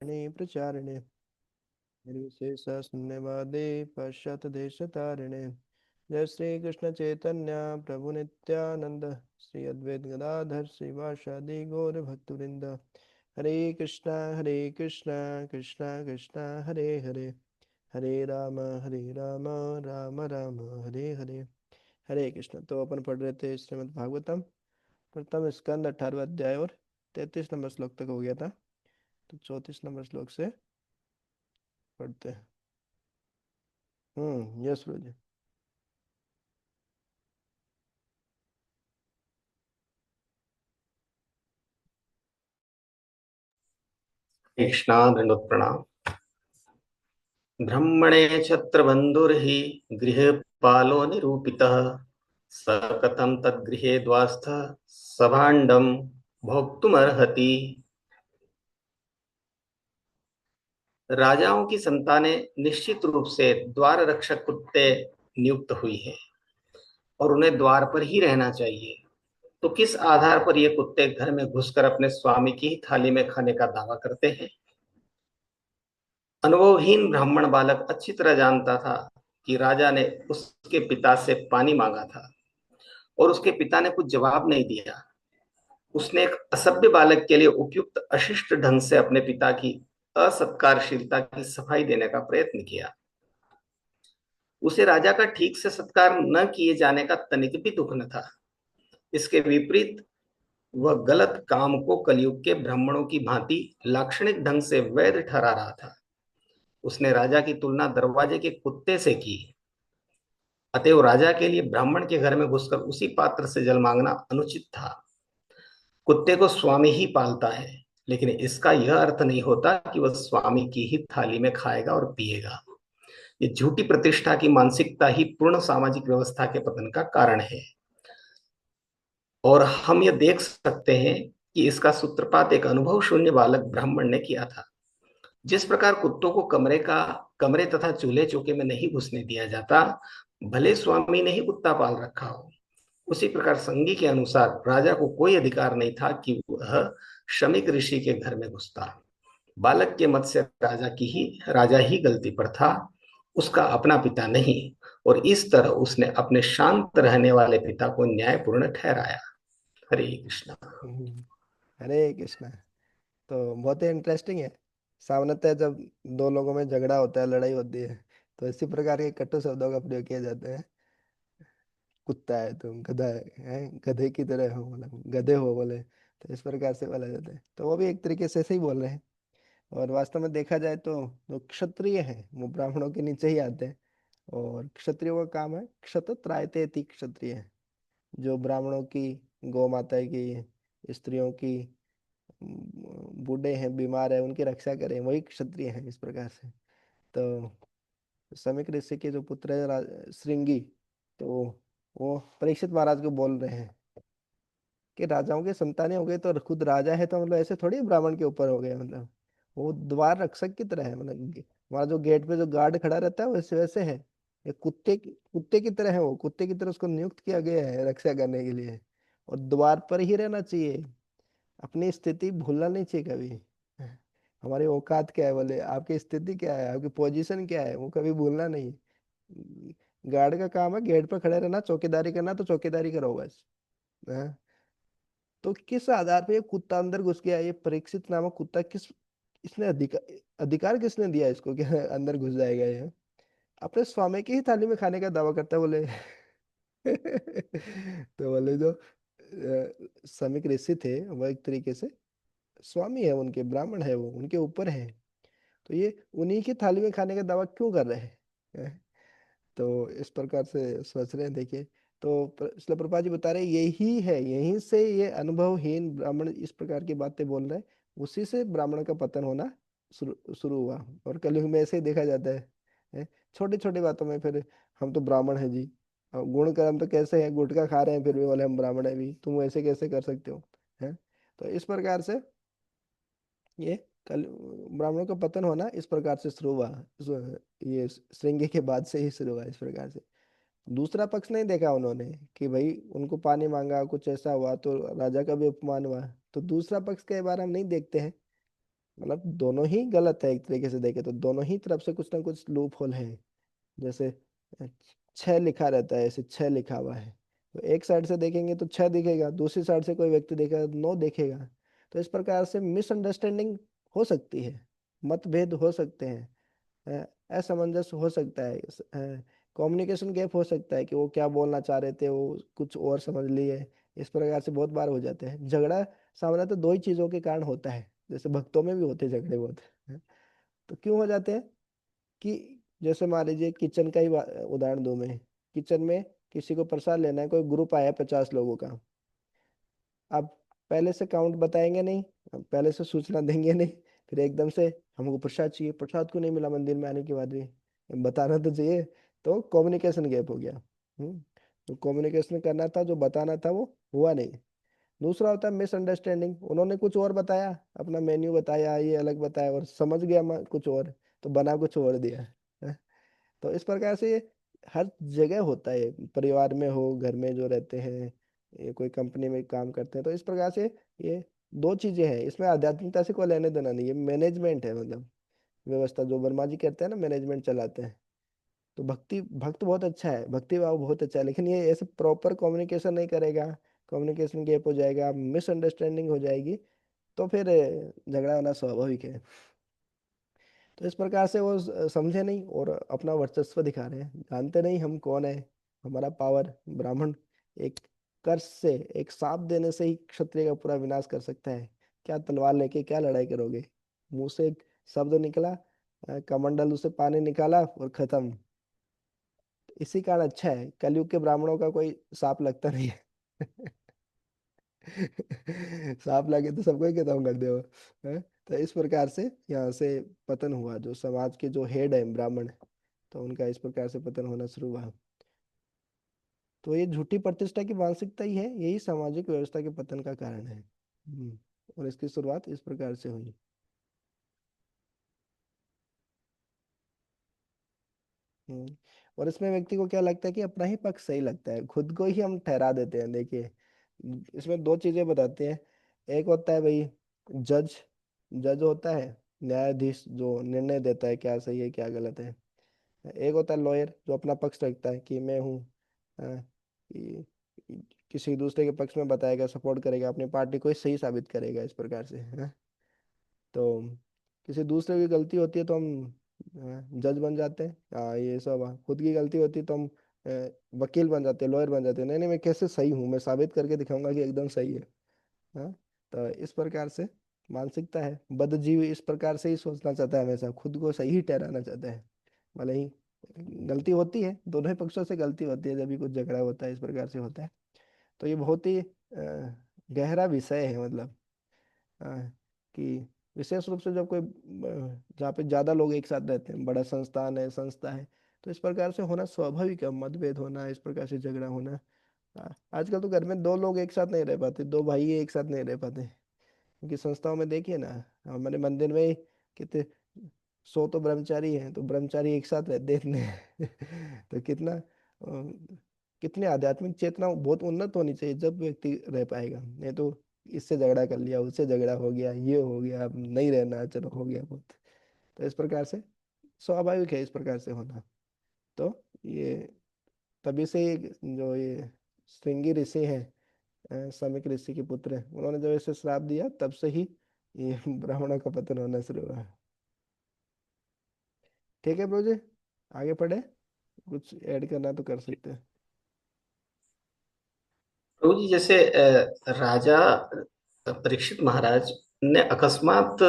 प्रचारिणे निर्विशेष शून्यवादे पश्चात देश तारिणे। जय श्री कृष्ण चैतन्य प्रभु नित्यानंद श्री अद्वैत गदाधर श्रीवासादि गौर भक्तवृंद। हरे कृष्णा कृष्णा कृष्णा हरे हरे, हरे राम राम राम हरे हरे। हरे कृष्ण। तो अपन पढ़ रहे थे श्रीमद् भागवतम प्रथम स्कंद 18वां अध्याय और 33 नंबर श्लोक तक हो गया था। तो 34 नंबर श्लोक से पढ़ते हैं। यस सूरज। कृष्णा दंडोत प्रणाम। ब्रह्मणे छत्रबन्धुर्हि गृहपालो निरूपितः स कथं तद्गृहे द्वास्थः सभाण्डं भोक्तुमर्हति। राजाओं की संतानें निश्चित रूप से द्वार रक्षक कुत्ते नियुक्त हुई हैं और उन्हें द्वार पर ही रहना चाहिए। तो किस आधार पर ये कुत्ते घर में घुसकर अपने स्वामी की ही थाली में खाने का दावा करते हैं? अनुभवहीन ब्राह्मण बालक अच्छी तरह जानता था कि राजा ने उसके पिता से पानी मांगा था और उसके पिता ने कुछ जवाब नहीं दिया। उसने एक असभ्य बालक के लिए उपयुक्त अशिष्ट ढंग से अपने पिता की असत्कारशीलता की सफाई देने का प्रयत्न किया। उसे राजा का ठीक से सत्कार न किए जाने का तनिक भी दुख न था। इसके विपरीत वह गलत काम को कलयुग के ब्राह्मणों की भांति लाक्षणिक ढंग से वैध ठहरा रहा था। उसने राजा की तुलना दरवाजे के कुत्ते से की। अतएव राजा के लिए ब्राह्मण के घर में घुसकर उसी पात्र से जल मांगना अनुचित था। कुत्ते को स्वामी ही पालता है, लेकिन इसका यह अर्थ नहीं होता कि वह स्वामी की ही थाली में खाएगा और पिएगा। ये झूठी प्रतिष्ठा की मानसिकता ही पूर्ण सामाजिक व्यवस्था के पतन का कारण है। और हम यह देख सकते हैं कि इसका सूत्रपात एक अनुभव शून्य बालक ब्राह्मण ने किया था। जिस प्रकार कुत्तों को कमरे तथा चूल्हे चौके में नहीं घुसने दिया जाता, भले स्वामी ने ही कुत्ता पाल रखा हो, उसी प्रकार संगी के अनुसार राजा को कोई अधिकार नहीं था कि वह श्रमिक ऋषि के घर में घुसता। बालक के मत से राजा ही गलती पर था, उसका अपना पिता नहीं। और इस तरह उसने अपने शांत रहने वाले पिता को न्यायपूर्ण ठहराया। हरे कृष्णा। हम्म, हरे कृष्णा। तो बहुत ही इंटरेस्टिंग है। सामान्यतः जब दो लोगों में झगड़ा होता है, लड़ाई होती है, तो इसी प्रकार के कटु शब्दों का प्रयोग किए जाते हैं। कुत्ता है तुम, गधा है, गधे की तरह हो, मतलब गधे हो बोले, तो इस प्रकार से बोला जाता है। तो वो भी एक तरीके से ही बोल रहे हैं। और वास्तव में देखा जाए तो जो क्षत्रिय हैं वो ब्राह्मणों के नीचे ही आते हैं। और क्षत्रियों का काम है क्षत त्रायते इति क्षत्रिय, जो ब्राह्मणों की, गौ माता की, स्त्रियों की, बूढ़े हैं, बीमार है, उनकी रक्षा करें, वही क्षत्रिय हैं इस प्रकार से। तो समीक ऋषि के जो पुत्र है श्रृंगी, तो वो परीक्षित महाराज को बोल रहे हैं कि राजाओं के संतानें हो गए तो खुद राजा है, तो मतलब ऐसे थोड़ी ब्राह्मण के ऊपर हो गए, मतलब वो द्वार रक्षक की तरह है, मतलब वहां जो गेट पे जो गार्ड खड़ा रहता है वैसे वैसे है। ये कुत्ते की तरह है, वो कुत्ते की तरह उसको नियुक्त किया गया है रक्षा करने के लिए। और द्वार पर ही रहना चाहिए, अपनी स्थिति भूलना नहीं चाहिए कभी। हमारी औकात क्या है बोले, आपकी स्थिति क्या है, आपकी पोजीशन क्या है, वो कभी भूलना नहीं। गार्ड का काम है गेट पर खड़े रहना, चौकीदारी करना तो चौकीदारी करो बस। हाँ? तो किस आधार पे ये कुत्ता अंदर घुस गया, ये परीक्षित नामक कुत्ता, किस इसने अधिकार अधिकार किसने दिया इसको कि अंदर घुस जाएगा ये? अपने स्वामी की ही थाली में खाने का दावा करता है बोले। तो बोले जो समीक ऋषि थे वो एक तरीके से स्वामी है, उनके ब्राह्मण है, वो उनके ऊपर है। तो ये उन्हीं की थाली में खाने का दावा क्यों कर रहे हैं? तो इस प्रकार से सोच रहे हैं, देखिए। तो इसलिए प्रभुपाद जी बता रहे हैं, यही है, यहीं से ये अनुभवहीन ब्राह्मण इस प्रकार की बातें बोल रहे हैं। उसी से ब्राह्मण का पतन होना शुरू शुरू हुआ। और कलयुग में ऐसे ही देखा जाता है? छोटी छोटी बातों में फिर हम तो ब्राह्मण है जी, और गुण कर्म तो कैसे है, गुटखा खा रहे हैं फिर भी बोले हम ब्राह्मण है भी, तुम ऐसे कैसे कर सकते हो? है? तो इस प्रकार से ये कल ब्राह्मणों का पतन होना इस प्रकार से शुरू हुआ। ये श्रृंगी के बाद से ही शुरू हुआ इस प्रकार से। दूसरा पक्ष नहीं देखा उन्होंने कि भाई उनको पानी मांगा, कुछ ऐसा हुआ तो राजा का भी अपमान हुआ। तो दूसरा पक्ष के बारे में हम नहीं देखते हैं। मतलब दोनों ही गलत है, एक तरीके से देखे तो दोनों ही तरफ से कुछ ना कुछ लूप होल है। जैसे अ, 6 लिखा रहता है, ऐसे 6 लिखा हुआ है, तो एक साइड से देखेंगे तो 6 दिखेगा, दूसरी साइड से कोई व्यक्ति देखेगा तो 9 देखेगा। तो इस प्रकार से मिसअंडरस्टैंडिंग हो सकती है, मतभेद हो सकते हैं, असमंजस हो सकता है, कम्युनिकेशन गैप हो सकता है कि वो क्या बोलना चाह रहे थे वो कुछ और समझ लिए। इस प्रकार से बहुत बार हो जाते हैं झगड़ा। सामान्यतः दो ही चीजों के कारण होता है, जैसे भक्तों में भी होते हैं झगड़े बहुत। तो क्यों हो जाते हैं कि जैसे मान लीजिए किचन का ही उदाहरण दूं मैं। किचन में किसी को प्रसाद लेना है, कोई ग्रुप आया 50 लोगों का। अब पहले से काउंट बताएंगे नहीं, अब पहले से सूचना देंगे नहीं, फिर एकदम से हमको प्रसाद चाहिए, प्रसाद क्यों नहीं मिला मंदिर में आने के बाद भी, बताना तो चाहिए। तो कम्युनिकेशन गैप हो गया। तो कम्युनिकेशन करना था, जो बताना था वो हुआ नहीं। दूसरा होता है मिसअंडरस्टैंडिंग, उन्होंने कुछ और बताया, अपना मेन्यू बताया, ये अलग बताया और समझ गया मैं कुछ और, तो बना कुछ और दिया है। तो इस प्रकार से ये हर जगह होता है, परिवार में हो, घर में जो रहते हैं, ये कोई कंपनी में काम करते हैं, तो इस प्रकार से ये दो चीजें हैं, इसमें आध्यात्मिकता से कोई लेने देना नहीं है, मैनेजमेंट है मतलब व्यवस्था, जो वर्मा जी कहते हैं ना, मैनेजमेंट चलाते हैं। तो भक्त बहुत अच्छा है, भक्ति भाव बहुत अच्छा है, लेकिन ये ऐसे प्रॉपर कम्युनिकेशन नहीं करेगा, कम्युनिकेशन गैप हो जाएगा, मिसअंडरस्टैंडिंग हो जाएगी, तो फिर झगड़ा होना स्वाभाविक है। तो इस प्रकार से वो समझे नहीं और अपना वर्चस्व दिखा रहे हैं, जानते नहीं हम कौन है, हमारा पावर। ब्राह्मण एक कर्ष से, एक शाप देने से ही क्षत्रिय का पूरा विनाश कर सकता है। क्या तलवार लेके क्या लड़ाई करोगे, मुंह से एक शब्द निकला, कमंडल उसे पानी निकाला और खत्म। इसी कारण अच्छा है कलयुग के ब्राह्मणों का कोई सांप लगता नहीं है। सांप लगे तो सबको ही खत्म कर दे वो, हैं? तो इस प्रकार से यहाँ से पतन हुआ, जो समाज के जो हेड है ब्राह्मण, तो उनका इस प्रकार से पतन होना शुरू हुआ। तो ये झूठी प्रतिष्ठा की मानसिकता ही है, यही सामाजिक व्यवस्था के पतन का कारण है। और इसकी शुरुआत इस प्रकार से हुई। हम्म। और इसमें व्यक्ति को क्या लगता है कि अपना ही पक्ष सही लगता है, खुद को ही हम ठहरा देते हैं। देखिए इसमें दो चीजें बताते हैं। एक होता है भाई जज, जज होता है न्यायाधीश जो निर्णय देता है क्या सही है क्या गलत है। एक होता है लॉयर जो अपना पक्ष रखता है कि मैं हूँ, अ, किसी दूसरे के पक्ष में बताएगा, सपोर्ट करेगा, अपनी पार्टी को ही सही साबित करेगा, इस प्रकार से है। तो किसी दूसरे की गलती होती है तो हम जज बन जाते हैं, ये सब खुद की गलती होती है तो हम वकील बन जाते हैं, लॉयर बन जाते हैं, नहीं नहीं मैं कैसे सही हूँ, मैं साबित करके दिखाऊंगा कि एकदम सही है। हाँ। तो इस प्रकार से मानसिकता है, बद्धजीवी इस प्रकार से ही सोचना चाहता है, हमेशा खुद को सही ही ठहराना चाहता है। भले ही गलती होती है, दोनों ही पक्षों से गलती होती है, जब भी कुछ झगड़ा होता है इस प्रकार से होता है। तो ये बहुत ही गहरा विषय है, मतलब कि विशेष रूप से जब कोई जहाँ पे ज्यादा लोग एक साथ रहते हैं, बड़ा संस्थान है, संस्था है, तो इस प्रकार से होना स्वाभाविक है, मतभेद होना, इस प्रकार से झगड़ा होना। आजकल तो घर में दो लोग एक साथ नहीं रह पाते, दो भाई एक साथ नहीं रह पाते, क्योंकि संस्थाओं में देखिए ना, हमारे मंदिर में ही कितने 100 तो ब्रह्मचारी हैं, तो ब्रह्मचारी एक साथ रहते हैं इतने। तो कितना कितनी आध्यात्मिक चेतना बहुत उन्नत होनी चाहिए जब व्यक्ति रह पाएगा, नहीं तो इससे झगड़ा कर लिया, उससे झगड़ा हो गया, ये हो गया, अब नहीं रहना, चलो हो गया बहुत। तो इस प्रकार से स्वाभाविक है इस प्रकार से होना। तो ये तभी से ही जो ये श्रृंगी ऋषि हैं, समीक ऋषि के पुत्र हैं, उन्होंने जब ऐसे श्राप दिया तब से ही ये ब्राह्मणों का पतन होना शुरू हुआ। ठीक है ब्रो जी, आगे पढ़े, कुछ ऐड करना तो कर सकते हैं। प्रभु जी, जैसे राजा परीक्षित महाराज ने अकस्मात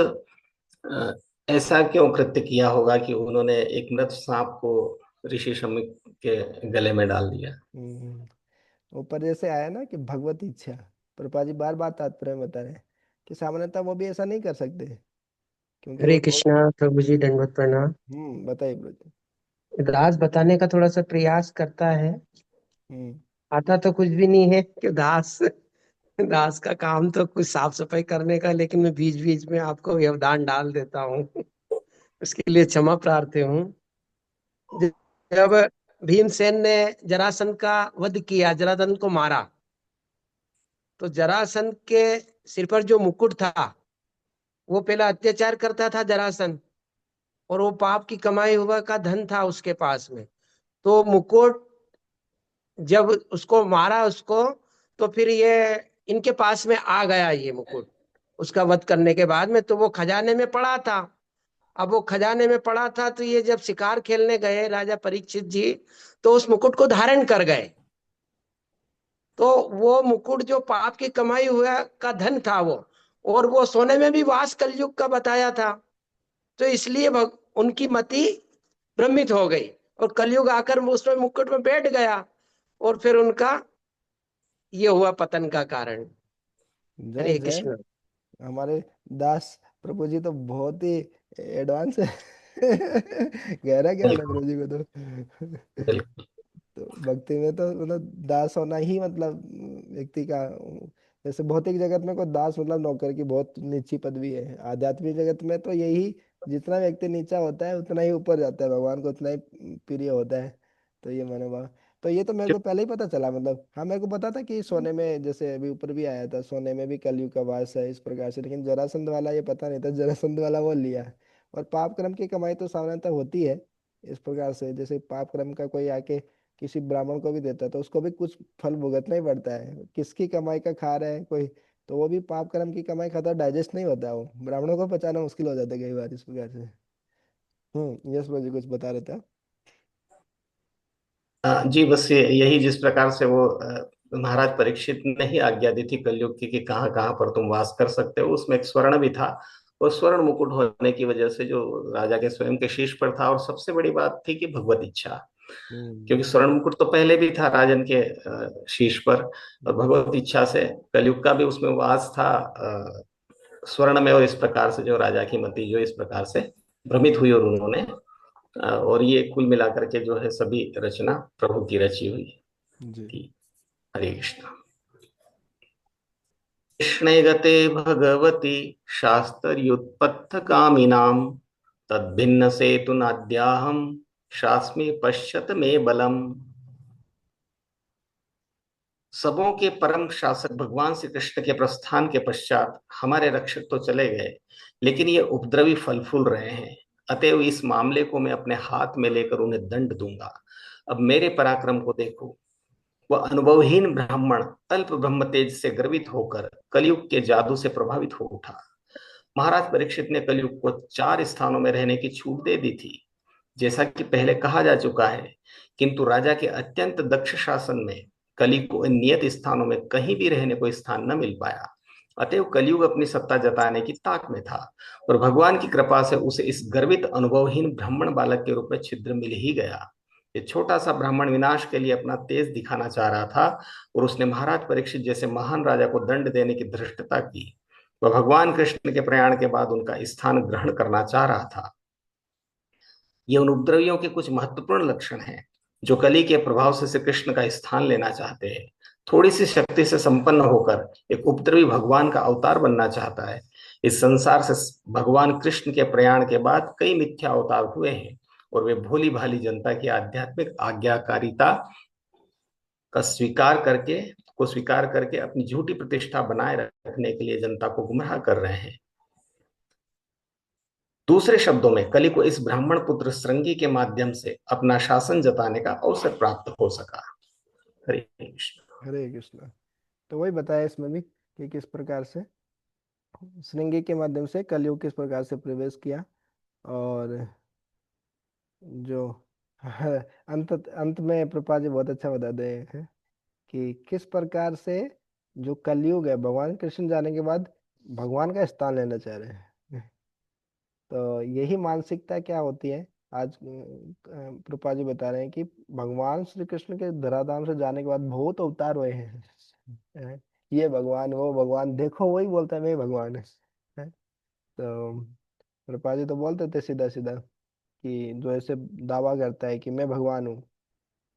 ऐसा क्यों कृत्य किया होगा कि उन्होंने एक मृत सांप को ऋषि शमी के गले में डाल दिया। ऊपर जैसे आया ना कि भगवत इच्छा, प्रभुपाद जी बार बार तात्पर्य में बता रहे हैं कि सामान्यतः वो भी ऐसा नहीं कर सकते, क्योंकि हरे वो बहुत। कृष्णा प्रभु जी, दंडवत प्रणाम। बताइए ब्रो जी। दास बताने का थोड़ा सा प्रयास करता है। हम्म। आता तो कुछ भी नहीं है कि दास दास का काम तो कुछ साफ सफाई करने का, लेकिन मैं बीच बीच में आपको व्यवधान डाल देता हूँ। उसके लिए क्षमा प्रार्थी हूँ। जब भीमसेन ने जरासंध का वध किया, जरासंध को मारा, तो जरासंध के सिर पर जो मुकुट था वो पहला अत्याचार करता था जरासंध, और वो पाप की कमाई हुआ का धन था उसके पास में। तो मुकुट जब उसको मारा उसको, तो फिर ये इनके पास में आ गया ये मुकुट उसका वध करने के बाद में, तो वो खजाने में पड़ा था। अब वो खजाने में पड़ा था, तो ये जब शिकार खेलने गए राजा परीक्षित जी, तो उस मुकुट को धारण कर गए। तो वो मुकुट जो पाप की कमाई हुआ का धन था वो, और वो सोने में भी वास कलयुग का बताया था। तो इसलिए उनकी मति भ्रमित हो गई, और कलयुग आकर वो उसमें मुकुट में बैठ गया, और फिर उनका ये हुआ पतन का कारण। जय हरे जय। कृष्ण। हमारे दास प्रभु जी तो बहुत ही एडवांस है। गहरा ज्ञान है बिल्कुल प्रभु जी को तो। बिल्कुल। तो भक्ति में तो मतलब दास होना ही मतलब व्यक्ति का, जैसे भौतिक जगत में कोई दास मतलब नौकर की बहुत नीची पदवी है, आध्यात्मिक जगत में तो यही, जितना व्यक्ति नीचा होता है उतना ही ऊपर जाता है, भगवान को उतना ही प्रिय होता है। तो ये मनोभाव, तो ये तो मेरे को पहले ही पता चला, मतलब हाँ मेरे को पता था कि सोने में, जैसे अभी ऊपर भी आया था, सोने में भी कलयुग का वास है इस प्रकार से, लेकिन जरासंध वाला ये पता नहीं था, जरासंध वाला वो लिया। और पाप कर्म की कमाई तो सामान्यतः होती है इस प्रकार से, जैसे पाप कर्म का कोई आके किसी ब्राह्मण को भी देता है तो उसको भी कुछ फल भुगतना ही पड़ता है, किसकी कमाई का खा रहा है कोई, तो वो भी पाप कर्म की कमाई खाता, डाइजेस्ट नहीं होता है वो, ब्राह्मणों को पचाना मुश्किल हो जाता है कई बार इस प्रकार से। यश जी कुछ बता रहे थे। जी बस यही जिस प्रकार से वो महाराज परीक्षित ने ही आज्ञा दी थी कलयुग की कि कहाँ कहाँ पर तुम वास कर सकते हो, उसमें एक स्वर्ण भी था। और स्वर्ण मुकुट होने की वजह से जो राजा के स्वयं के शीश पर था, और सबसे बड़ी बात थी कि भगवत इच्छा, हम्म क्योंकि स्वर्ण मुकुट तो पहले भी था राजन के शीश पर, और हम्म, भगवत इच्छा से कलयुग का भी उसमें वास था स्वर्ण में। और इस प्रकार से जो राजा की मति जो इस प्रकार से भ्रमित हुई, और उन्होंने और ये कुल मिलाकर के जो है सभी रचना प्रभु की रची हुई जी थी। हरे कृष्ण। कृष्णे गते भगवती शास्त्रयुत्पत्थ कामिनाम तद्भिन्न सेतु नाद्याहम शास्मि पश्यत मे बलम। सबों के परम शासक भगवान श्री कृष्ण के प्रस्थान के पश्चात हमारे रक्षक तो चले गए, लेकिन ये उपद्रवी फल फूल रहे हैं। अतएव इस मामले को मैं अपने हाथ में लेकर उन्हें दंड दूंगा। अब मेरे पराक्रम को देखो। वह अनुभवहीन ब्राह्मण अल्प ब्रह्म तेज से गर्वित होकर कलयुग के जादू से प्रभावित हो उठा। महाराज परीक्षित ने कलयुग को 4 स्थानों में रहने की छूट दे दी थी, जैसा कि पहले कहा जा चुका है। किंतु राजा के अत्यंत दक्ष शासन में कली को इन नियत स्थानों में कहीं भी रहने को स्थान न मिल पाया। अतएव कलयुग अपनी सत्ता जताने की ताक में था, और भगवान की कृपा से उसे इस गर्वित अनुभवहीन ब्राह्मण बालक के रूप में छिद्र मिल ही गया। ये छोटा सा ब्राह्मण विनाश के लिए अपना तेज दिखाना चाह रहा था, और उसने महाराज परीक्षित जैसे महान राजा को दंड देने की धृष्टता की। वह भगवान कृष्ण के प्रयाण के बाद उनका स्थान ग्रहण करना चाह रहा था। ये उन उपद्रवियों के कुछ महत्वपूर्ण लक्षण हैं, जो कली के प्रभाव से श्री कृष्ण का स्थान लेना चाहते हैं। थोड़ी सी शक्ति से संपन्न होकर एक उपद्रवी भगवान का अवतार बनना चाहता है। इस संसार से भगवान कृष्ण के प्रयाण के बाद कई मिथ्या अवतार हुए हैं, और वे भोली भाली जनता की आध्यात्मिक आज्ञाकारिता का स्वीकार करके अपनी झूठी प्रतिष्ठा बनाए रखने के लिए जनता को गुमराह कर रहे हैं। दूसरे शब्दों में कलि को इस ब्राह्मण पुत्र श्रृंगी के माध्यम से अपना शासन जताने का अवसर प्राप्त हो सका। हरे कृष्ण। हरे कृष्णा। तो वही बताया इसमें भी कि किस प्रकार से श्रृंगी के माध्यम से कलयुग किस प्रकार से प्रवेश किया, और जो अंत अंत में प्रभुपाद जी बहुत अच्छा बता दे हैं कि किस प्रकार से जो कलयुग है भगवान कृष्ण जाने के बाद भगवान का स्थान लेना चाह रहे हैं। तो यही मानसिकता क्या होती है आज, प्रभुपाद जी बता रहे हैं कि भगवान श्री कृष्ण के धराधाम से जाने के बाद बहुत अवतार हुए हैं। ये भगवान वो भगवान, देखो वही बोलता है मैं भगवान है। तो प्रभुपाद जी तो बोलते थे सीधा सीधा कि जो ऐसे दावा करता है कि मैं भगवान हूँ,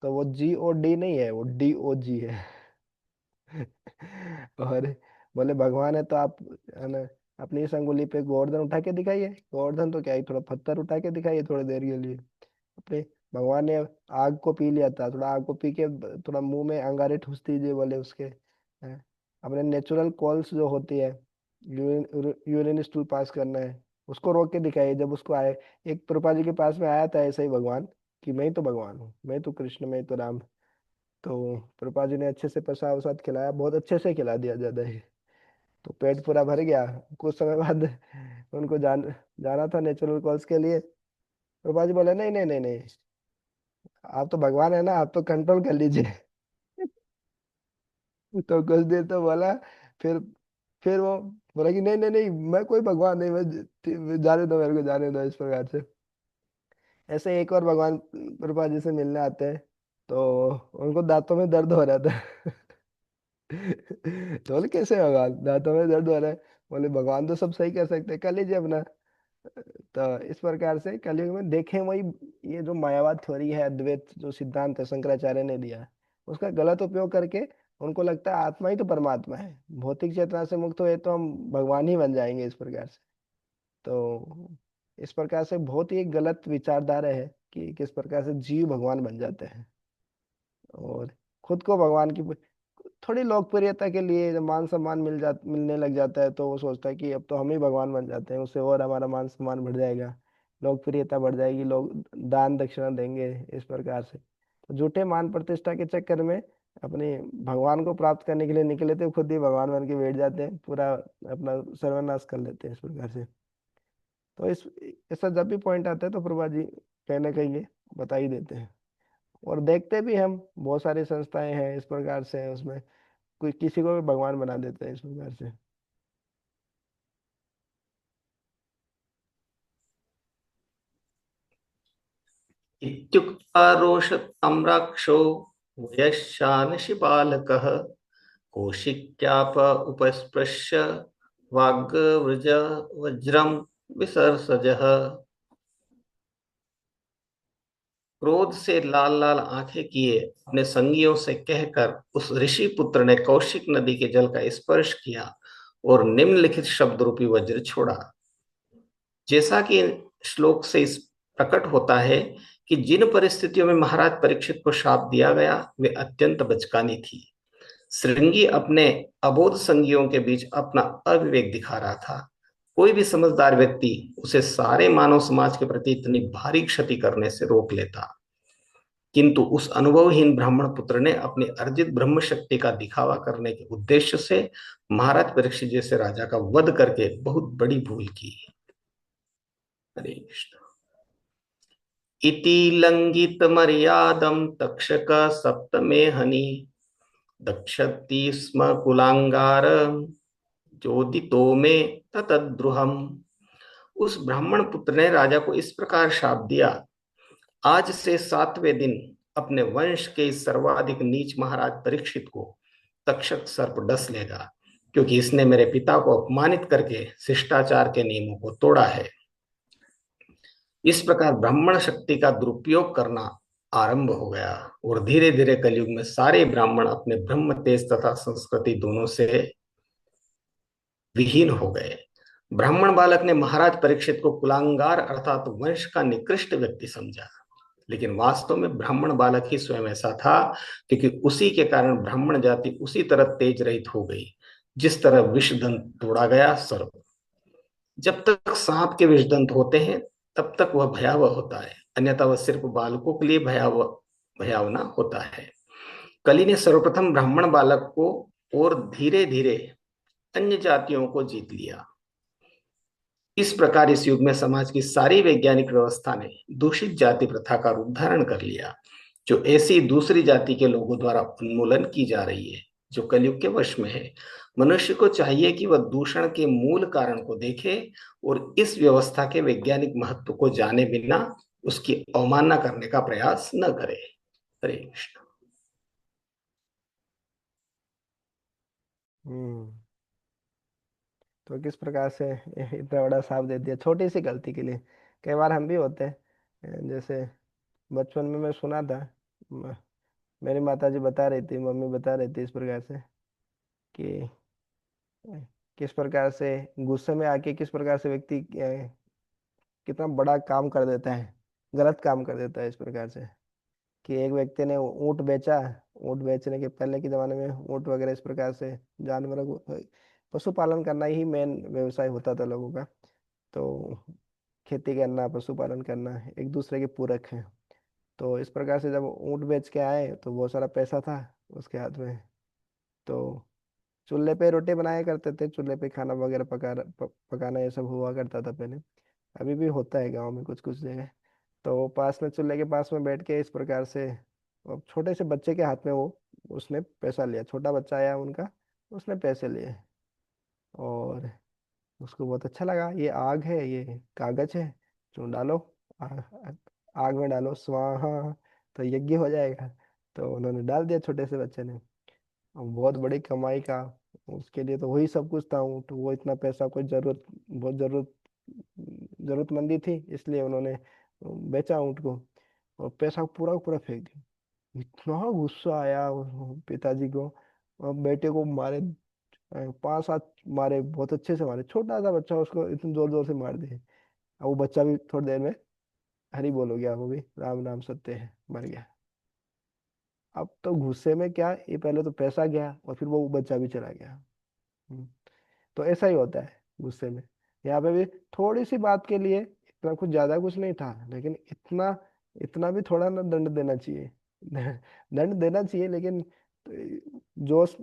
तो वो G-O-D नहीं है, वो DOG है। और बोले भगवान है तो आप, है ना, अपनी इस अंगुली पे गोवर्धन उठा के दिखाइए, गोवर्धन तो क्या ही, थोड़ा पत्थर उठा के दिखाइए थोड़ी देर के लिए अपने। भगवान ने आग को पी लिया था, थोड़ा आग को पी के थोड़ा मुंह में अंगारे ठूस दीजिए बोले उसके, हैं। अपने नेचुरल कॉल्स जो होती है यूरिन स्टूल पास करना है, उसको रोक के दिखाइए। जब उसको आए, एक प्रभुपाद जी के पास में आया था ऐसा ही भगवान, कि मैं ही तो भगवान हूँ, मैं ही तो कृष्ण, मैं ही तो राम। तो प्रभुपाद जी ने अच्छे से प्रसाद वसाद खिलाया, बहुत अच्छे से खिला दिया, ज्यादा ही। तो पेट पूरा भर गया। कुछ समय बाद उनको जाना था नेचुरल कॉल्स के लिए। प्रभुपाद जी बोले, नहीं नहीं नहीं नहीं, आप तो भगवान है ना, आप तो कंट्रोल कर लीजिए। तो कुछ देर तो बोला, फिर फिर वो बोला कि नहीं नहीं नहीं, मैं कोई भगवान नहीं, जाने दो मेरे को, जाने दो, इस प्रकार से। ऐसे एक और भगवान कृपा जी से मिलने आते हैं, तो उनको दांतों में दर्द हो रहा था। तो बोले, कैसे भगवान दांतों में दर्द हो रहा है? बोले, भगवान तो सब सही कर सकते हैं, कर लीजिए अपना। तो इस प्रकार से कलयुग में देखें वही, ये जो मायावाद थ्योरी है, अद्वैत जो सिद्धांत है शंकराचार्य ने दिया है, उसका गलत उपयोग करके उनको लगता है आत्मा ही तो परमात्मा है, भौतिक चेतना से मुक्त हुए तो हम भगवान ही बन जाएंगे, इस प्रकार से। तो इस प्रकार से बहुत ही एक गलत विचारधारा है कि किस प्रकार से जीव भगवान बन जाते हैं, और खुद को भगवान की थोड़ी लोकप्रियता के लिए जब मान सम्मान मिलने लग जाता है, तो वो सोचता है कि अब तो हम ही भगवान बन जाते हैं, उससे और हमारा मान सम्मान बढ़ जाएगा, लोकप्रियता बढ़ जाएगी, लोग दान दक्षिणा देंगे, इस प्रकार से। तो झूठे मान प्रतिष्ठा के चक्कर में अपने भगवान को प्राप्त करने के लिए निकले थे, खुद ही भगवान बन के बैठ जाते हैं, पूरा अपना सर्वनाश कर लेते हैं, इस प्रकार से। तो इस ऐसा जब भी पॉइंट आता है तो प्रभा जी कहीं ना कहीं ये बता ही देते हैं। और देखते भी हम, बहुत सारी संस्थाएं हैं इस प्रकार से, उसमें कोई किसी को भी भगवान बना देते हैं, इस प्रकार से। इत्युक्त्वा रोषताम्राक्षो वयश्चानशिपालकः कौशिक्याप उपस्पृश्य वाग्वृज वज्रं विसर्सजः। क्रोध से लाल लाल आंखें किए अपने संगियों से कहकर उस ऋषि पुत्र ने कौशिक नदी के जल का स्पर्श किया और निम्नलिखित शब्द रूपी वज्र छोड़ा। जैसा कि श्लोक से इस प्रकट होता है कि जिन परिस्थितियों में महाराज परीक्षित को शाप दिया गया वे अत्यंत बचकानी थी। श्रृंगी अपने अबोध संगियों के बीच अपना अविवेक दिखा रहा था। कोई भी समझदार व्यक्ति उसे सारे मानव समाज के प्रति इतनी भारी क्षति करने से रोक लेता, किंतु उस अनुभवहीन ब्राह्मण पुत्र ने अपनी अर्जित ब्रह्म शक्ति का दिखावा करने के उद्देश्य से महाराज परीक्षित जैसे राजा का वध करके बहुत बड़ी भूल की। हरे कृष्ण। इति लंघित मर्यादम तक्षक सप्तमे हनि दक्षति स्म कुलांगार चोदितो में ततद्रुहम। उस ब्राह्मण पुत्र ने राजा को इस प्रकार शाप दिया, आज से 7वें दिन अपने वंश के इस सर्वाधिक नीच महाराज परीक्षित को तक्षक सर्प डस लेगा, क्योंकि इसने मेरे पिता को अपमानित करके शिष्टाचार के नियमों को तोड़ा है। इस प्रकार ब्राह्मण शक्ति का दुरुपयोग करना आरंभ हो गया और धीरे धीरे कलयुग में सारे ब्राह्मण अपने ब्रह्म तेज तथा संस्कृति दोनों से विहीन हो गए। ब्राह्मण बालक ने महाराज परीक्षित को कुलांगार अर्थात वंश का निकृष्ट व्यक्ति समझा, लेकिन वास्तव में ब्राह्मण बालक ही स्वयं ऐसा था, क्योंकि उसी के कारण ब्राह्मण जाति उसी तरह तेज रहित हो गई जिस तरह विषदंत तोड़ा गया सर्प। जब तक सांप के विषदंत होते हैं तब तक वह भयावह होता है, अन्यथा वह सिर्फ बालकों के लिए भयावना होता है। कली ने सर्वप्रथम ब्राह्मण बालक को और धीरे धीरे अन्य जातियों को जीत लिया। इस प्रकार इस युग में समाज की सारी वैज्ञानिक व्यवस्था ने दूषित जाति प्रथा का रूप धारण कर लिया, जो ऐसी दूसरी जाति के लोगों द्वारा उन्मूलन की जा रही है, जो कलयुग के वश में है। मनुष्य को चाहिए कि वह दूषण के मूल कारण को देखे और इस व्यवस्था के वैज्ञानिक महत्व को जाने बिना उसकी अवमानना करने का प्रयास न करे। हरे कृष्ण। हम्म। तो किस प्रकार से इतना बड़ा साथ दे दिया छोटी सी गलती के लिए? कई बार हम भी होते हैं, जैसे बचपन में मैं सुना था, म- मेरी माता जी बता रही थी, मम्मी बता रही थी, इस प्रकार से कि किस प्रकार से गुस्से में आके किस प्रकार से व्यक्ति कितना बड़ा काम कर देता है, गलत काम कर देता है, इस प्रकार से कि एक व्यक्ति ने ऊंट बेचा। ऊंट बेचने के पहले के जमाने में ऊंट वगैरह इस प्रकार से जानवरों को पशुपालन करना ही मेन व्यवसाय होता था लोगों का। तो खेती करना, पशुपालन करना एक दूसरे के पूरक हैं। तो इस प्रकार से जब ऊँट बेच के आए तो बहुत सारा पैसा था उसके हाथ में। तो चूल्हे पे रोटी बनाया करते थे, चूल्हे पे खाना वगैरह पकाना ये सब हुआ करता था पहले। अभी भी होता है गांव में कुछ कुछ जगह। तो वो पास में, चूल्हे के पास में बैठ के इस प्रकार से, अब छोटे से बच्चे के हाथ में वो, उसने पैसा लिया, छोटा बच्चा आया उनका, उसने पैसे लिए। और उसको बहुत अच्छा लगा, ये आग है, ये कागज है, चून डालो, आ, आग में डालो, स्वाहा, तो यज्ञ हो जाएगा। तो उन्होंने डाल दिया छोटे से बच्चे ने। और बहुत बड़ी कमाई का, उसके लिए तो वही सब कुछ था ऊँट, वो इतना पैसा, कोई जरूरत, बहुत जरूरतमंदी थी, इसलिए उन्होंने बेचा ऊँट को, और पैसा पूरा का पूरा फेंक दिया। इतना गुस्सा आया पिताजी को, और बेटे को मारे, 5 7 मारे, बहुत अच्छे से मारे, छोटा सा बच्चा, उसको इतने जोर जोर से मार दिए। अब वो बच्चा भी थोड़ी देर में हरी बोल हो गया, वो भी राम नाम सत्य है, मर गया। अब तो गुस्से में क्या, ये पहले तो पैसा गया और फिर वो बच्चा भी चला गया। हम्म। तो ऐसा ही होता है गुस्से में। यहाँ पे भी थोड़ी सी बात के लिए, इतना कुछ ज्यादा कुछ नहीं था, लेकिन इतना, इतना भी थोड़ा ना दंड देना चाहिए। दंड देना चाहिए, लेकिन जोश,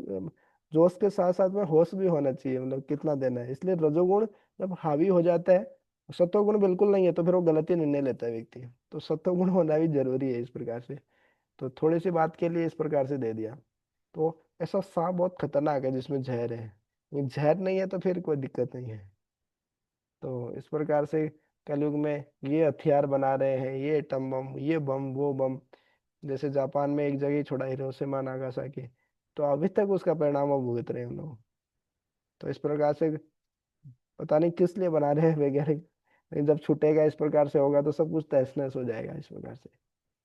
जोश के साथ साथ में होश भी होना चाहिए, मतलब कितना देना है। इसलिए रजोगुण जब हावी हो जाता है, सत्वगुण बिल्कुल नहीं है, तो फिर वो गलती निर्णय लेता है व्यक्ति। तो सत्वगुण होना भी जरूरी है इस प्रकार से। तो थोड़ी सी बात के लिए इस प्रकार से दे दिया। तो ऐसा सांप बहुत खतरनाक है जिसमें जहर है, ये जहर नहीं है तो फिर कोई दिक्कत नहीं है। तो इस प्रकार से कलयुग में ये हथियार बना रहे हैं, ये एटम बम, ये बम, वो बम। जैसे जापान में एक जगह ही छोड़ा, हिरोशिमा नागासाकी, तो अभी तक उसका परिणाम वो भुगत रहे हैं हम लोग। तो इस प्रकार से पता नहीं किस लिए बना रहे हैं वैज्ञानिक, लेकिन जब छूटेगा इस प्रकार से होगा तो सब कुछ तहस नहस हो जाएगा इस प्रकार से।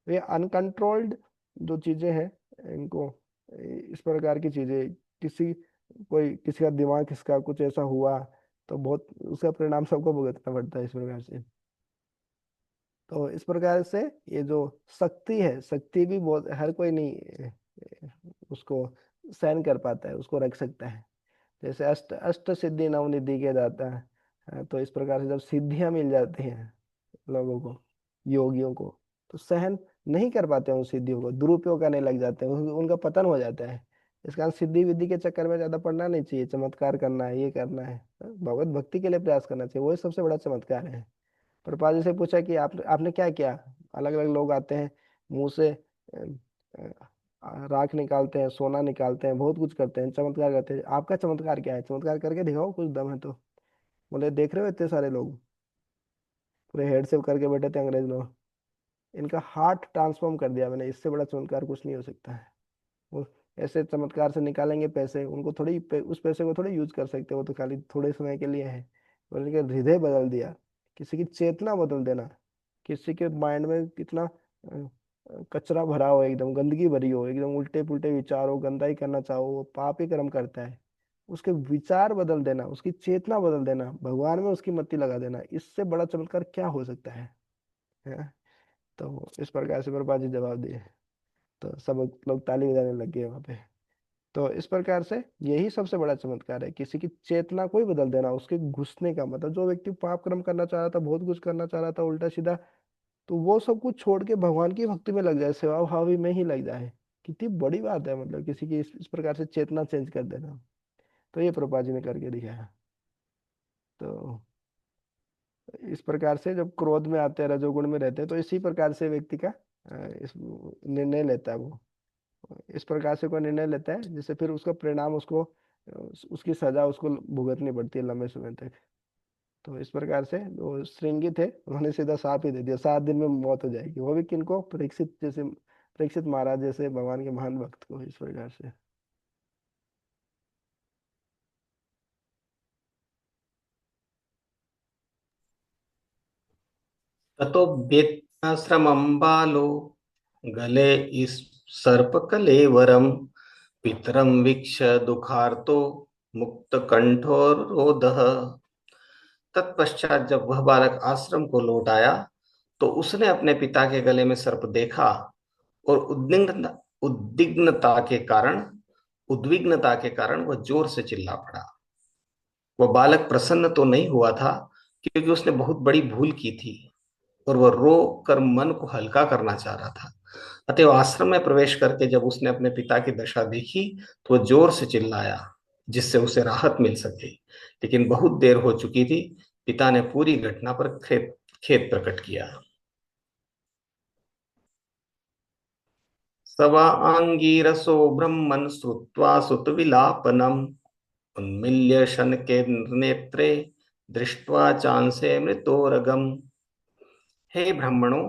तो ये अनकंट्रोल्ड जो चीजें हैं, इनको, इस प्रकार की चीजें, किसी, कोई किसी का दिमाग, किसका कुछ ऐसा हुआ, तो बहुत उसका परिणाम सबको भुगतना पड़ता है इस प्रकार से। तो इस प्रकार से ये जो शक्ति है, शक्ति भी बहुत, हर कोई नहीं उसको सहन कर पाता है, उसको रख सकता है। जैसे अष्ट अष्ट सिद्धि नवनिधि के जाता है। तो इस प्रकार से जब सिद्धियां मिल जाती हैं लोगों को, योगियों को, तो सहन नहीं कर पाते हैं उन सिद्धियों को, दुरुपयोग करने लग जाते हैं, उनका पतन हो जाता है। इस कारण सिद्धि विद्धि के चक्कर में ज्यादा पड़ना नहीं चाहिए, चमत्कार करना है, ये करना है, भगवत भक्ति के लिए प्रयास करना चाहिए, वही सबसे बड़ा चमत्कार है। प्रभुपाद जी से पूछा कि आप, आपने क्या किया। अलग अलग लोग आते हैं, मुंह से राख निकालते हैं, सोना निकालते हैं, बहुत कुछ करते हैं, चमत्कार करते हैं, आपका चमत्कार क्या है, चमत्कार करके दिखाओ, कुछ दम है तो। बोले देख रहे हो इतने सारे लोग पूरे हेड सेव करके बैठे थे अंग्रेज लोग, इनका हार्ट ट्रांसफॉर्म कर दिया मैंने, इससे बड़ा चमत्कार कुछ नहीं हो सकता है। वो ऐसे चमत्कार से निकालेंगे पैसे, उनको थोड़ी उस पैसे को थोड़ी यूज कर सकते, वो तो खाली थोड़े समय के लिए है। बोले कि हृदय बदल दिया, किसी की चेतना बदल देना, किसी के माइंड में कितना कचरा भरा हो, एकदम गंदगी भरी हो, एकदम उल्टे पुल्टे विचार हो, गंदा ही करना चाहो, वो पाप ही कर्म करता है, उसके विचार बदल देना, उसकी चेतना बदल देना, भगवान में उसकी मति लगा देना, इससे बड़ा चमत्कार क्या हो सकता है? तो इस प्रकार से प्रभुपाद जी जवाब दिए। तो सब लोग ताली बजाने लग गए वहां पे। तो इस प्रकार से यही सबसे बड़ा चमत्कार है, किसी की चेतना को ही बदल देना, उसके घुसने का मतलब, जो व्यक्ति पाप कर्म करना चाह रहा था, बहुत कुछ करना चाह रहा था उल्टा सीधा, तो वो सब कुछ छोड़ के भगवान की भक्ति में लग जाए, सेवा भावी में ही लग जाए। कितनी बड़ी बात है, मतलब किसी की इस प्रकार से चेतना चेंज कर देना। तो ये प्रभुपाद जी ने करके दिखाया। तो इस प्रकार से जब क्रोध में आते हैं, रजोगुण में रहते हैं, तो इसी प्रकार से व्यक्ति का इस निर्णय लेता है वो, इस प्रकार से कोई निर्णय लेता है जिससे फिर उसका परिणाम उसको, उसकी सजा उसको भुगतनी पड़ती है लंबे समय तक। तो इस प्रकार से जो श्रृंगी थे, उन्होंने सीधा साफ ही दे दिया, 7 दिन में मौत हो जाएगी, वो भी किनको, परीक्षित जैसे, परीक्षित महाराज जैसे भगवान के महान भक्त को, इस प्रकार से। ततो वेत्याश्रमं बालो गले इस सर्प कलेवरम पितरम वीक्ष दुखार्तो मुक्त कंठोरोदः। तत्पश्चात जब वह बालक आश्रम को लौट आया तो उसने अपने पिता के गले में सर्प देखा और उद्विग्नता के कारण उद्विग्नता के कारण वह जोर से चिल्ला पड़ा। वह बालक प्रसन्न तो नहीं हुआ था, क्योंकि उसने बहुत बड़ी भूल की थी और वह रो कर मन को हल्का करना चाह रहा था। अतः आश्रम में प्रवेश करके जब उसने अपने पिता की दशा देखी तो वह जोर से चिल्लाया, जिससे उसे राहत मिल सके। लेकिन बहुत देर हो चुकी थी। पिता ने पूरी घटना पर खेद खेद प्रकट किया। सवा आंगीरसो ब्रह्मन् श्रुत्वा सुतविलापनम् उन्मील्य शनके नेत्रे दृष्ट्वा चांसे मृतोरगम। हे ब्राह्मणों,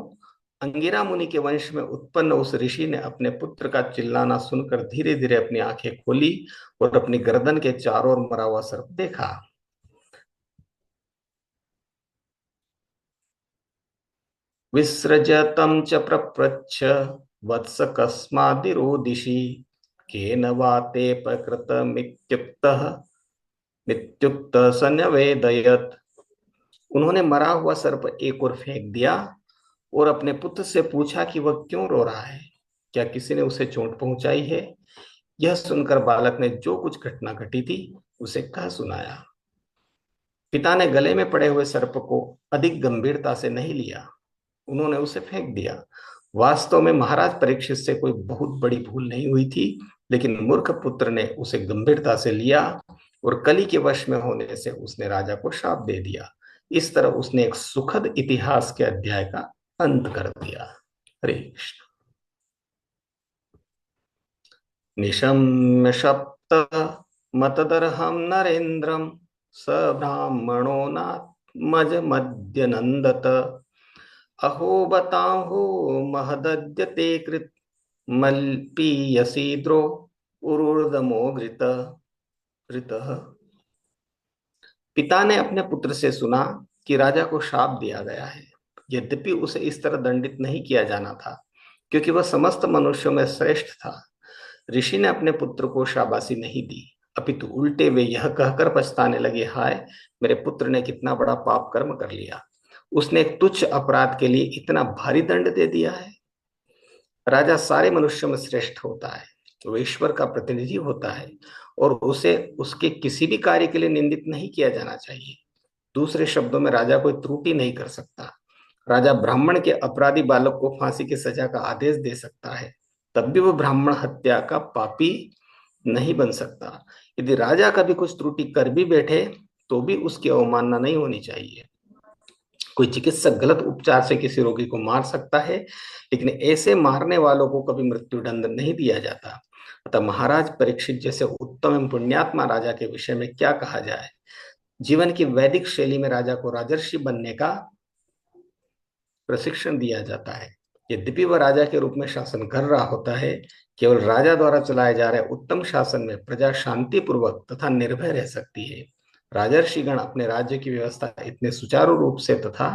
अंगिरा मुनि के वंश में उत्पन्न उस ऋषि ने अपने पुत्र का चिल्लाना सुनकर धीरे धीरे अपनी आंखें खोली और अपनी गर्दन के चारों ओर मरा हुआ सर्प देखा। विसृजतं च प्रपृच्छ वत्स कस्मादिरोदिषि केन वा ते प्रकृतमित्युक्तः मित्युक्त संवेदयत्। उन्होंने मरा हुआ सर्प एक ओर फेंक दिया और अपने पुत्र से पूछा कि वह क्यों रो रहा है, क्या किसी ने उसे चोट पहुंचाई है। यह सुनकर बालक ने जो कुछ घटना घटी थी उसे कह सुनाया। पिता ने गले में पड़े हुए सर्प को अधिक गंभीरता से नहीं लिया, उन्होंने उसे फेंक दिया। वास्तव में महाराज परीक्षित से कोई बहुत बड़ी भूल नहीं हुई थी, लेकिन मूर्ख पुत्र ने उसे गंभीरता से लिया और कली के वश में होने से उसने राजा को शाप दे दिया। इस तरह उसने एक सुखद इतिहास के अध्याय का अंत कर दिया। हरे कृष्ण। निशम्य सप्त मतदर्हम नरेन्द्रम स ब्राह्मणो नात्मज मध्य नंदत अहो बताहो महदद्य ते कृत मल्पीयसीद्रो उरुर्दमो घृत घृतः। पिता ने अपने पुत्र से सुना कि राजा को शाप दिया गया है। यद्यपि उसे इस तरह दंडित नहीं किया जाना था, क्योंकि वह समस्त मनुष्यों में श्रेष्ठ था। ऋषि ने अपने पुत्र को शाबाशी नहीं दी, अपितु उल्टे वे यह कहकर पछताने लगे, हाय, मेरे पुत्र ने कितना बड़ा पाप कर्म कर लिया। उसने एक तुच्छ अपराध के लिए इतना भारी दंड दे दिया है। राजा सारे मनुष्यों में श्रेष्ठ होता है, वो ईश्वर का प्रतिनिधि होता है और उसे उसके किसी भी कार्य के लिए निंदित नहीं किया जाना चाहिए। दूसरे शब्दों में राजा कोई त्रुटि नहीं कर सकता। राजा ब्राह्मण के अपराधी बालक को फांसी की सजा का आदेश दे सकता है, तब भी वो ब्राह्मण हत्या का पापी नहीं बन सकता। यदि राजा कभी कुछ त्रुटि कर भी बैठे तो भी उसकी अवमानना नहीं होनी चाहिए। कोई चिकित्सक गलत उपचार से किसी रोगी को मार सकता है, लेकिन ऐसे मारने वालों को कभी मृत्युदंड नहीं दिया जाता। अतः महाराज परीक्षित जैसे उत्तम एवं पुण्यात्मा राजा के विषय में क्या कहा जाए। जीवन की वैदिक शैली में राजा को राजर्षि बनने का प्रशिक्षण दिया जाता है। यद्यपि वह राजा के रूप में शासन कर रहा होता है, केवल राजा द्वारा चलाए जा रहे उत्तम शासन में प्रजा शांतिपूर्वक तथा निर्भय रह सकती है। राजर्षिगण अपने राज्य की व्यवस्था इतने सुचारू रूप से तथा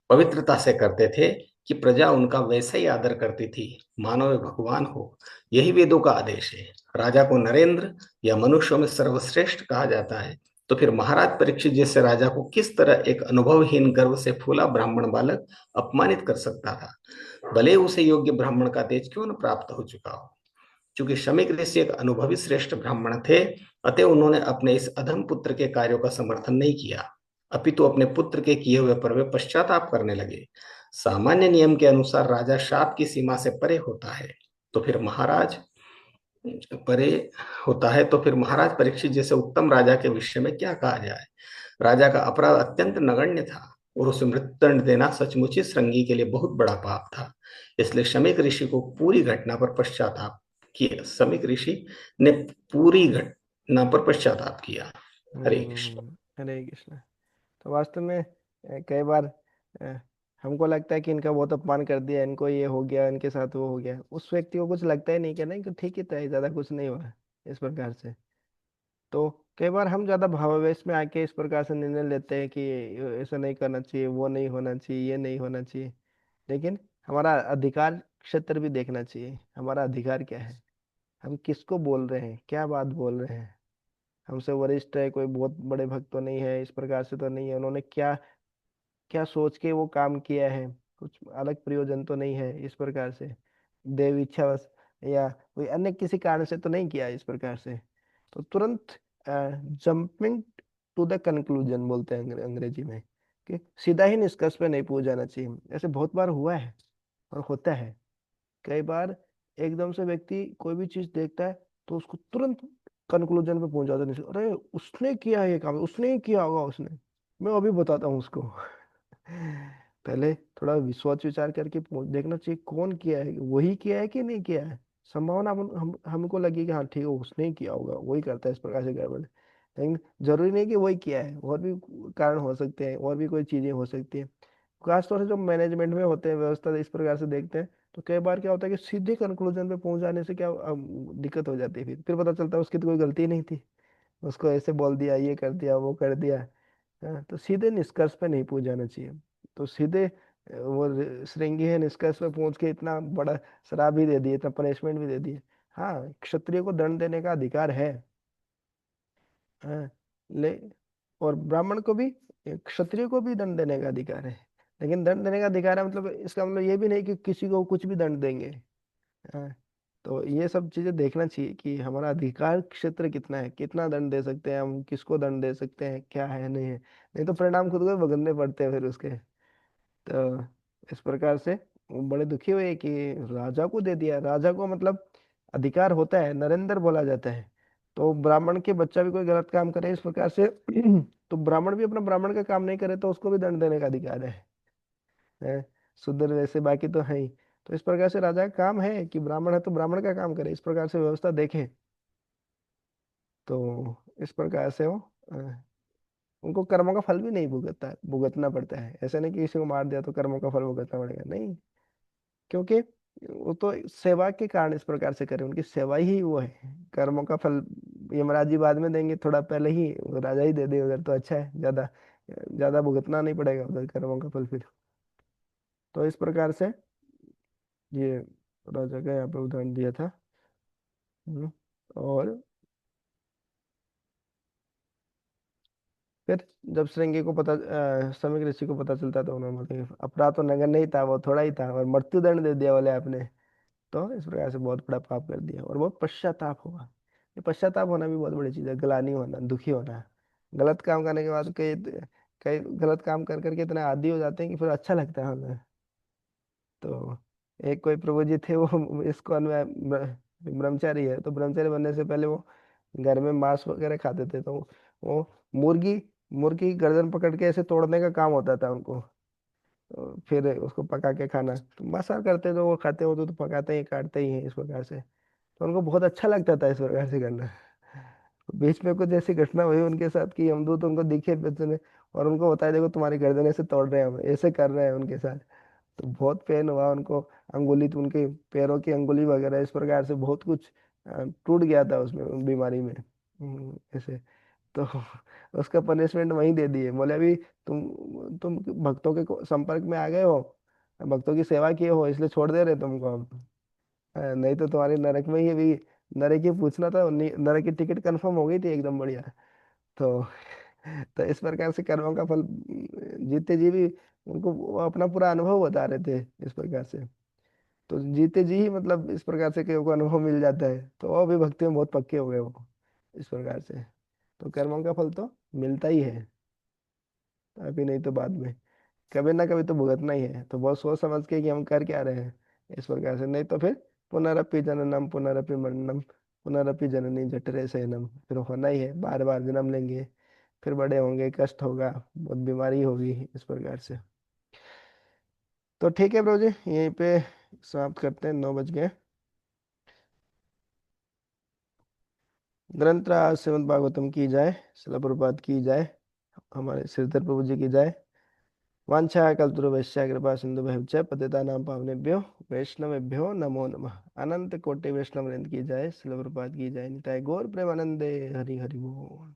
पवित्रता से करते थे कि प्रजा उनका वैसा ही आदर करती थी मानो वे भगवान हो। यही वेदों का आदेश है। राजा को नरेंद्र या मनुष्यों में सर्वश्रेष्ठ कहा जाता है, तो फिर महाराज परीक्षित जैसे राजा को किस तरह एक अनुभवहीन गर्व से फूला ब्राह्मण बालक अपमानित कर सकता था, भले उसे योग्य ब्राह्मण का तेज क्यों न प्राप्त हो चुका हो। चूंकि शमीक ऋषि एक अनुभवी श्रेष्ठ ब्राह्मण थे, अतः उन्होंने अपने इस अधम पुत्र के कार्यों का समर्थन नहीं किया, अपितु अपने पुत्र के किए हुए पर वे पश्चाताप करने लगे। सामान्य नियम के अनुसार राजा शाप की सीमा से परे होता है, तो फिर महाराज परे होता है तो फिर महाराज परीक्षित जैसे उत्तम राजा के विषय में क्या कहा जाए। राजा का अपराध अत्यंत नगण्य था और उसे मृत्युदंड देना सचमुच ही श्रृंगी के लिए बहुत बड़ा पाप था। इसलिए शमीक ऋषि को पूरी घटना पर पश्चाताप किया। शमीक ऋषि ने पूरी घटना पर पश्चाताप किया। हरे कृष्ण। हरे कृष्ण। तो वास्तव में कई बार अ, हमको लगता है कि इनका बहुत अपमान कर दिया, इनको ये हो गया, इनके साथ वो हो गया। उस व्यक्ति को कुछ लगता ही नहीं कि नहीं, कि ठीक ही था, ज्यादा कुछ नहीं हुआ इस प्रकार से। तो कई बार हम ज्यादा भावावेश में आके इस प्रकार से निर्णय लेते हैं कि ऐसा नहीं करना चाहिए, वो नहीं होना चाहिए, ये नहीं होना चाहिए। लेकिन हमारा अधिकार क्षेत्र भी देखना चाहिए, हमारा अधिकार क्या है, हम किसको बोल रहे हैं, क्या बात बोल रहे हैं। हमसे वरिष्ठ है, कोई बहुत बड़े भक्त तो नहीं है, इस प्रकार से तो नहीं है, उन्होंने क्या क्या सोच के वो काम किया है, कुछ अलग प्रयोजन तो नहीं है इस प्रकार से, देव इच्छावश या कोई अन्य किसी कारण से तो नहीं किया इस प्रकार से। तो तुरंत जंपिंग टू द कंक्लूजन बोलते हैं अंग्रेजी में, कि सीधा ही निष्कर्ष पे नहीं पहुंच जाना चाहिए। ऐसे बहुत बार हुआ है और होता है। कई बार एकदम से व्यक्ति कोई भी चीज देखता है तो उसको तुरंत कंक्लूजन पे पहुंच जाता है, अरे उसने किया है ये काम, उसने ही किया होगा उसने, मैं अभी बताता हूँ उसको। पहले थोड़ा सोच विचार करके देखना चाहिए कौन किया है, वही किया है कि नहीं किया है। संभावना हमको लगी कि हाँ ठीक है उसने ही किया होगा, वही करता है इस प्रकार से गड़बड़, लेकिन जरूरी नहीं कि वही किया है, और भी कारण हो सकते हैं, और भी कोई चीजें हो सकती है। खासतौर से जो मैनेजमेंट में होते हैं, व्यवस्था इस प्रकार से देखते हैं, तो कई बार क्या होता है कि सीधे कंक्लूजन पे पहुंच जाने से क्या दिक्कत हो जाती है, फिर पता चलता है उसकी तो कोई गलती नहीं थी, उसको ऐसे बोल दिया, ये कर दिया, वो कर दिया। हाँ, तो सीधे निष्कर्ष पे नहीं पहुंच जाना चाहिए। तो सीधे वो श्रृंगी है निष्कर्ष पे पहुंच के इतना बड़ा शराब भी दे दिए, इतना पनिशमेंट भी दे दिए। हाँ, क्षत्रिय को दंड देने का अधिकार है। हाँ, ले और ब्राह्मण को भी, क्षत्रिय को भी दंड देने का अधिकार है। लेकिन दंड देने का अधिकार है मतलब इसका मतलब ये भी नहीं कि किसी को कुछ भी दंड देंगे। हाँ, तो ये सब चीजें देखना चाहिए कि हमारा अधिकार क्षेत्र कितना है, कितना दंड दे सकते हैं हम, किसको दंड दे सकते हैं, क्या है नहीं है, नहीं तो परिणाम खुद को भुगतने पड़ते हैं फिर उसके। तो इस प्रकार से वो बड़े दुखी हुए कि राजा को दे दिया। राजा को मतलब अधिकार होता है, नरेंद्र बोला जाता है। तो ब्राह्मण के बच्चा भी कोई गलत काम करे इस प्रकार से, तो ब्राह्मण भी अपना ब्राह्मण का काम नहीं करे तो उसको भी दंड देने का अधिकार है। शूद्र वैसे बाकी तो है ही। तो इस प्रकार से राजा का काम है कि ब्राह्मण है तो ब्राह्मण का काम करे, इस प्रकार से व्यवस्था देखे। तो इस प्रकार से वो उनको कर्मों का फल भी नहीं भुगतना पड़ता है। ऐसा नहीं कि किसी को मार दिया तो कर्मों का फल भुगतना पड़ेगा, नहीं। क्योंकि वो तो सेवा के कारण इस प्रकार से करे, उनकी सेवा ही वो है। कर्मों का फल यमराज जी बाद में देंगे, थोड़ा पहले ही वो राजा ही दे दे उधर तो अच्छा है, ज्यादा ज्यादा भुगतना नहीं पड़ेगा उधर कर्मों का फल फिर। तो इस प्रकार से ये राजा का यहाँ पे उदाहरण दिया था। और फिर जब श्रृंगी को समीक ऋषि को पता चलता तो उन्होंने बोला कि अपराध तो नगण्य नहीं था, वो थोड़ा ही था, और मृत्यु दंड दे दिया बोले आपने। तो इस प्रकार से बहुत बड़ा पाप कर दिया और बहुत पश्चाताप हुआ। ये पश्चाताप होना भी बहुत बड़ी चीज है, ग्लानि होना, दुखी होना। गलत काम करने के बाद कई कई गलत काम कर करके इतना आदी हो जाते हैं कि फिर अच्छा लगता है हमें। तो एक कोई प्रभु जी थे, वो इस्कॉन में ब्रह्मचारी है, तो ब्रह्मचारी बनने से पहले वो घर में मांस वगैरह खाते थे। तो वो मुर्गी मुर्गी गर्दन पकड़ के ऐसे तोड़ने का काम होता था उनको। तो फिर उसको पका के खाना, तो मसाल करते तो वो खाते हो तो पकाते ही काटते ही हैं इस प्रकार से। तो उनको बहुत अच्छा लगता था इस प्रकार से करना। बीच में कुछ ऐसी घटना हुई उनके साथ कि यमदूत उनको दिखे बेचने, और उनको बताया देखो तुम्हारी गर्दन ऐसे तोड़ रहे हैं, हम ऐसे कर रहे हैं उनके साथ। तो बहुत पेन हुआ उनको, अंगुली तो उनके पैरों की अंगुली वगैरह इस प्रकार से बहुत कुछ टूट गया था उसमें बीमारी में। ऐसे। तो उसका पनिशमेंट वहीं दे दिए, बोले अभी तुम भक्तों के संपर्क में आ गए हो, भक्तों की सेवा किए हो, इसलिए छोड़ दे रहे तुमको हम। नहीं तो तुम्हारे नरक में ही अभी, नरक ही पूछना था, नरक की टिकट कंफर्म हो गई थी एकदम बढ़िया। तो तो इस प्रकार से कर्मों का फल जीते जी भी उनको वो अपना पूरा अनुभव बता रहे थे इस प्रकार से। तो जीते जी ही मतलब इस प्रकार से कई को अनुभव मिल जाता है, तो वो भी भक्ति में बहुत पक्के हो गए वो इस प्रकार से। तो कर्मों का फल तो मिलता ही है, अभी नहीं तो बाद में, कभी ना कभी तो भुगतना ही है। तो बहुत सोच समझ के कि हम कर क्या रहे हैं इस प्रकार से, नहीं तो फिर पुनरपि जननम पुनरपि मरणम पुनरपि जननी जठरे शयनम, फिर होना ही है, बार बार जन्म लेंगे, फिर बड़े होंगे, कष्ट होगा, बहुत बीमारी होगी इस प्रकार से। तो ठीक है ब्रो जी, यहीं पे समाप्त करते हैं, 9 बज गए। ग्रंथ राज श्रीमद् भागवतम की जाए, शिला प्रभुपाद की जाए, हमारे श्रीधर प्रभु जी की जाए। वांछा कल्पतरुभ्यश्च कृपा सिन्धुभ्यश्च पतितानां पावनेभ्यो वैष्णवेभ्यो नमो नमः। अनंत कोटि वैष्णव वृंद की जाए, शिल प्रभुपाद की जाए, निताय गौर प्रेमानंदे, हरि हरि बोल।